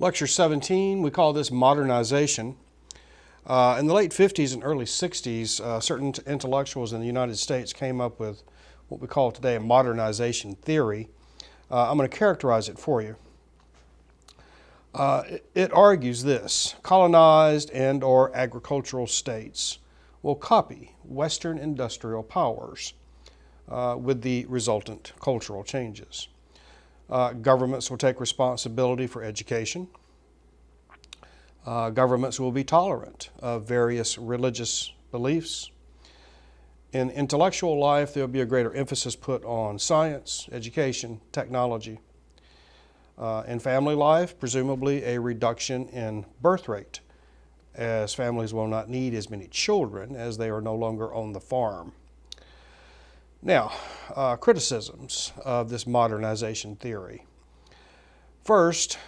Lecture 17, we call this Modernization. In the late 50s and early 60s, certain intellectuals in the United States came up with what we call today a modernization theory. I'm going to characterize it for you. It argues this: colonized and or agricultural states will copy Western industrial powers with the resultant cultural changes. Governments will take responsibility for education. Governments will be tolerant of various religious beliefs. In intellectual life, there will be a greater emphasis put on science, education, technology. In family life, presumably a reduction in birth rate, as families will not need as many children as they are no longer on the farm. Now, criticisms of this modernization theory. First,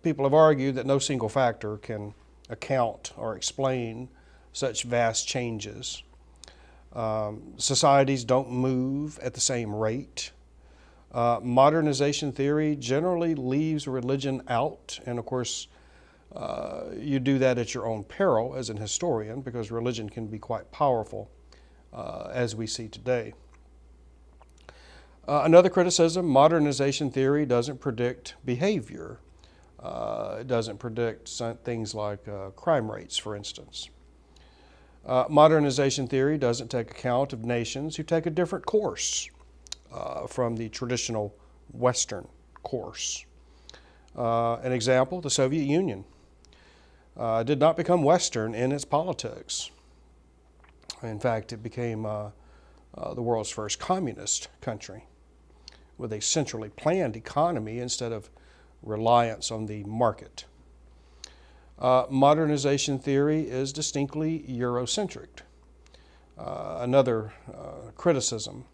people have argued that no single factor can account or explain such vast changes. Societies don't move at the same rate. Modernization theory generally leaves religion out, and of course, you do that at your own peril as an historian, because religion can be quite powerful, as we see today. Another criticism: modernization theory doesn't predict behavior. It doesn't predict things like crime rates, for instance. Modernization theory doesn't take account of nations who take a different course from the traditional Western course. An example: the Soviet Union did not become Western in its politics. In fact, it became the world's first communist country, with a centrally planned economy instead of reliance on the market. Modernization theory is distinctly Eurocentric. Another criticism.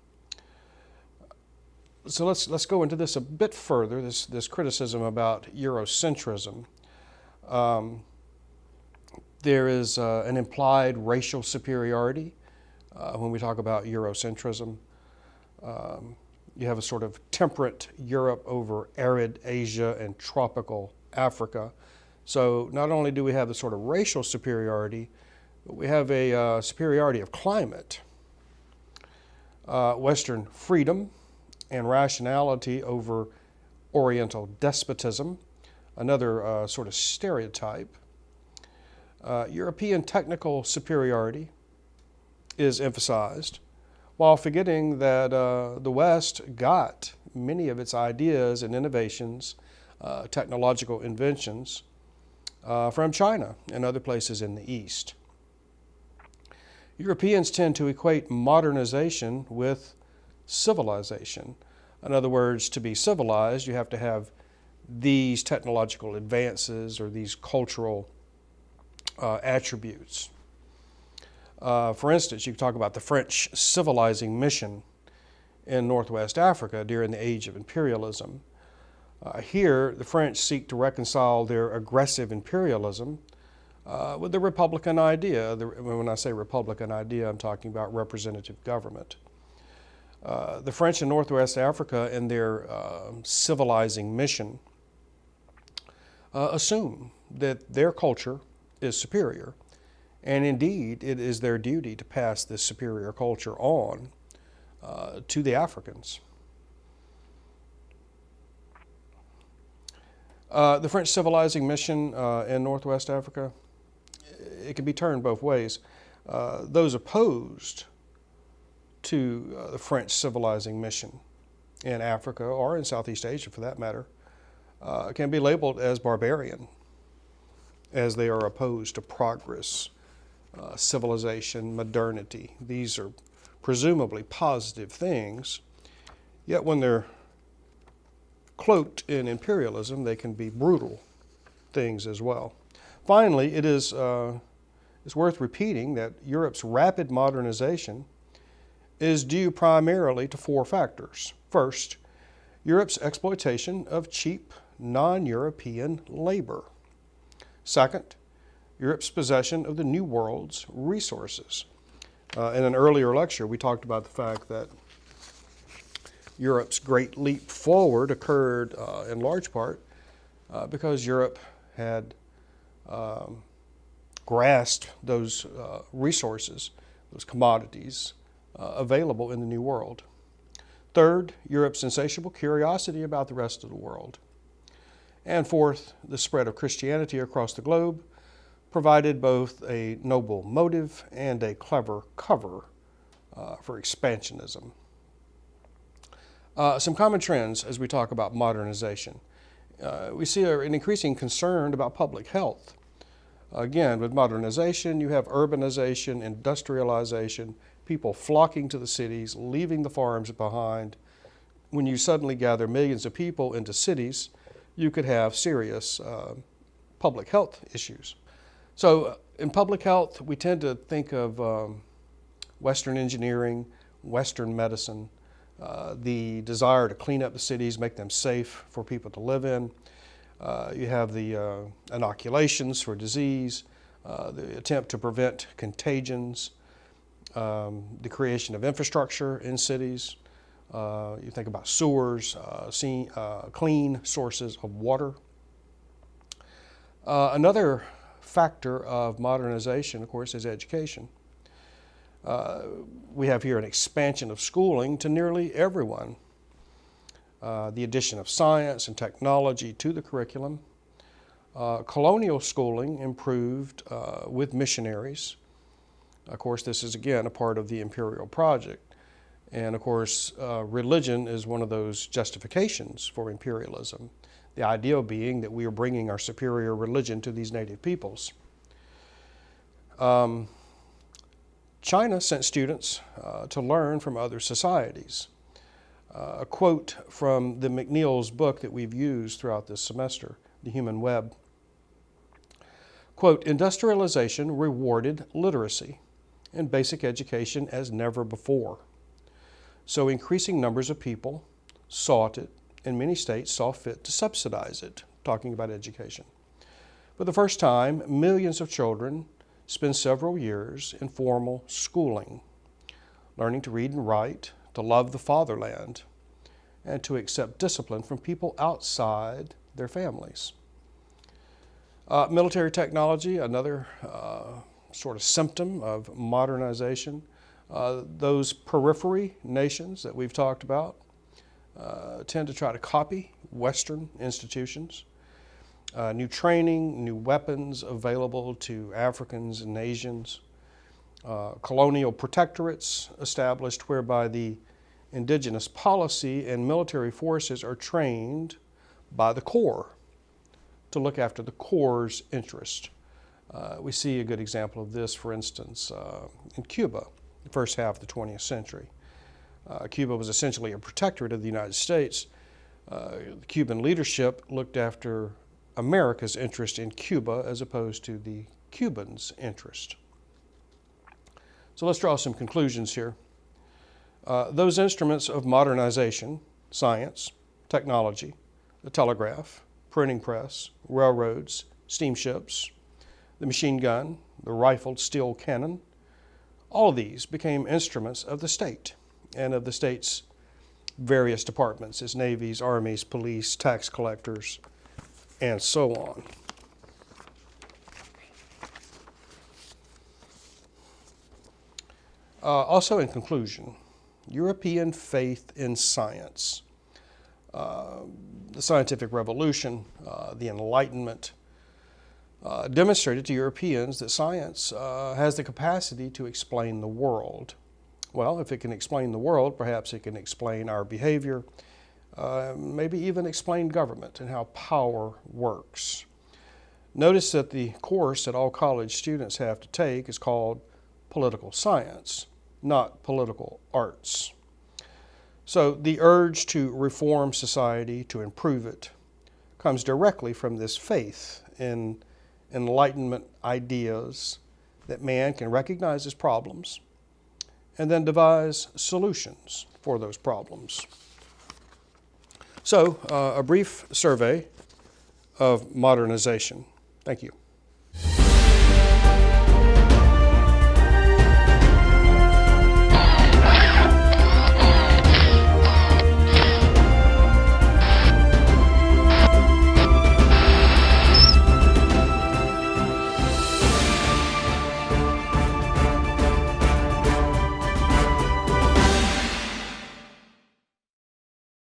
So let's go into this a bit further, this criticism about Eurocentrism. There is an implied racial superiority when we talk about Eurocentrism. You have a sort of temperate Europe over arid Asia and tropical Africa. So not only do we have the sort of racial superiority, but we have a superiority of climate. Western freedom and rationality over Oriental despotism, another sort of stereotype. European technical superiority is emphasized, while forgetting that the West got many of its ideas and innovations, technological inventions, from China and other places in the East. Europeans tend to equate modernization with civilization. In other words, to be civilized, you have to have these technological advances or these cultural attributes. For instance, you can talk about the French civilizing mission in Northwest Africa during the age of imperialism. Here, the French seek to reconcile their aggressive imperialism with the Republican idea. When I say Republican idea, I'm talking about representative government. The French in Northwest Africa, in their civilizing mission, assume that their culture is superior. And indeed, it is their duty to pass this superior culture on to the Africans. The French civilizing mission in Northwest Africa, it can be turned both ways. Those opposed to the French civilizing mission in Africa, or in Southeast Asia for that matter, can be labeled as barbarian, as they are opposed to progress, civilization, modernity. These are presumably positive things, yet when they're cloaked in imperialism, they can be brutal things as well. Finally, it is worth repeating that Europe's rapid modernization is due primarily to four factors. First, Europe's exploitation of cheap, non-European labor. Second, Europe's possession of the New World's resources. In an earlier lecture, we talked about the fact that Europe's great leap forward occurred in large part because Europe had grasped those resources, those commodities available in the New World. Third, Europe's insatiable curiosity about the rest of the world. And fourth, the spread of Christianity across the globe provided both a noble motive and a clever cover for expansionism. Some common trends as we talk about modernization. We see an increasing concern about public health. Again, with modernization, you have urbanization, industrialization, people flocking to the cities, leaving the farms behind. When you suddenly gather millions of people into cities, you could have serious public health issues. So in public health, we tend to think of Western engineering, Western medicine, the desire to clean up the cities, make them safe for people to live in. You have the inoculations for disease, the attempt to prevent contagions, the creation of infrastructure in cities. You think about sewers, clean sources of water. Another factor of modernization, of course, is education. We have here an expansion of schooling to nearly everyone. The addition of science and technology to the curriculum. Colonial schooling improved with missionaries. Of course, this is again a part of the imperial project. And of course, religion is one of those justifications for imperialism. The idea being that we are bringing our superior religion to these native peoples. China sent students to learn from other societies. A quote from the McNeil's book that we've used throughout this semester, The Human Web. Quote, industrialization rewarded literacy and basic education as never before. So increasing numbers of people sought it, and many states saw fit to subsidize it, talking about education. For the first time, millions of children spend several years in formal schooling, learning to read and write, to love the fatherland, and to accept discipline from people outside their families. Military technology, another sort of symptom of modernization. Those periphery nations that we've talked about tend to try to copy Western institutions. New training, new weapons available to Africans and Asians. Colonial protectorates established whereby the indigenous policy and military forces are trained by the Corps to look after the Corps' interest. We see a good example of this, for instance, in Cuba, the first half of the 20th century. Cuba was essentially a protectorate of the United States. The Cuban leadership looked after America's interest in Cuba as opposed to the Cubans' interest. So let's draw some conclusions here. Those instruments of modernization, science, technology, the telegraph, printing press, railroads, steamships, the machine gun, the rifled steel cannon, all of these became instruments of the state and of the state's various departments, its navies, armies, police, tax collectors, and so on. Also in conclusion, European faith in science. The scientific revolution, the Enlightenment, demonstrated to Europeans that science has the capacity to explain the world. Well, if it can explain the world, perhaps it can explain our behavior, maybe even explain government and how power works. Notice that the course that all college students have to take is called political science, not political arts. So the urge to reform society, to improve it, comes directly from this faith in Enlightenment ideas that man can recognize his problems and then devise solutions for those problems. So, a brief survey of modernization. Thank you.